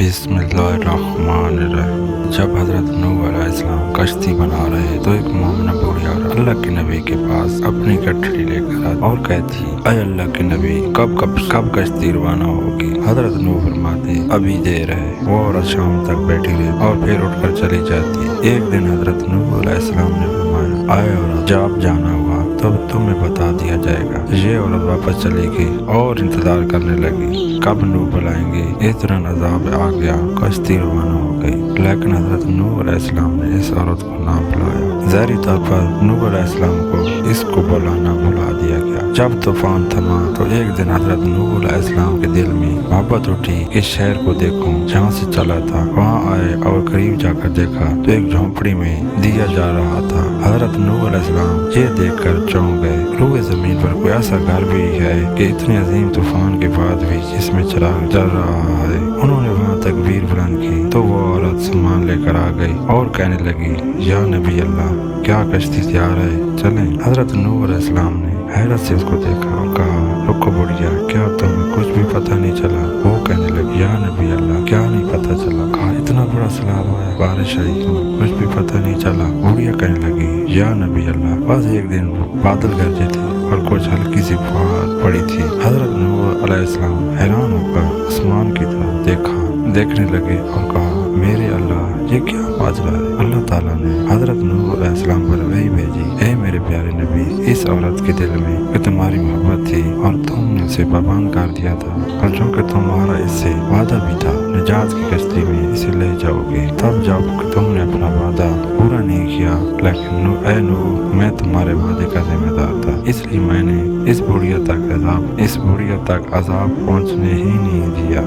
बिस्मिल्लाहिर्रहमानिर्रहीम। जब हजरत नूह अलैहिस्सलाम कश्ती बना रहे तो एक मोमिना बूढ़ी और अल्लाह के नबी के पास अपनी गठरी लेकर आती और कहती, अय अल्लाह के नबी, कब कश्ती रवाना होगी? हजरत नूह फरमाते, अभी देर है। वो औरत शाम तक बैठी रही और फिर उठकर चली जाती। एक दिन हजरत नूह अलैहिस्सलाम ने फरमाया, आए औरत, जब जाना हुआ तब तुम्हें बता दिया जाएगा। ये औरत वापस चली गई और इंतजार करने लगी, कब नूह बुलाएंगे। इस तरह अजाब आ गया, कश्ती रवाना हो गई। लेकिन हजरत नूह अलैहिस्सलाम ने इस औरत को ना बुलाया। ज़ाहिरी तौर पर नूह अलैहिस्सलाम को इसको बुलाना भुला दिया गया। जब तूफान थमा तो एक दिन हजरत नूह अलैहिस्सलाम के दिल में मोहब्बत उठी, इस शहर को देखूं जहाँ से चला था। वहाँ आए और करीब जाकर देखा तो एक झोंपड़ी में दिया जा रहा था। हजरत नूह अलैहिस्सलाम ये देखकर चौंक गए। रूए जमीन पर कोई ऐसा घर भी है कि इतने अजीम तूफान के बाद भी जिसमें चिराग जल रहा है। उन्होंने वहाँ तकबीर बुलंद की तो वो औरत सामान लेकर आ गई और कहने लगी, या नबी अल्लाह, क्या कश्ती तैयार है, चलें? हजरत नूह अलैहिस्सलाम ने हैरत से उसको देखा और कहा, रुको बुढ़िया, क्या तुम्हें कुछ भी पता नहीं चला? वो कहने लगी, या नबी अल्लाह, क्या नहीं पता चला? कहा, इतना बड़ा सैलाब हुआ है, बारिश आई, तुम्हें कुछ भी पता नहीं चला? बुढ़िया कहने लगी, या नबी अल्लाह, बस एक दिन बादल गरजे थे और कुछ हल्की सी फुहार पड़ी थी। हजरत नूह अलैहिस्सलाम हैरान होकर आसमान की तरफ देखने लगे और कहा, मेरे अल्लाह, ये क्या माजरा है? अल्लाह ताला ने हजरत नूह अलैहिस्सलाम पर वही भेजी, ए मेरे प्यारे नबी, इस औरत के दिल में तुम्हारी मोहब्बत थी और तुमने उसे पाबंद कर दिया था, और चूँकि तुम्हारा इससे वादा भी था निजात की कश्ती में इसे ले जाओगे, तब जब तुमने अपना वादा पूरा नहीं किया, लेकिन नूह, मैं तुम्हारे वादे का जिम्मेदार था, इसलिए मैंने इस बुढ़िया तक अजाब पहुँचने ही नहीं दिया।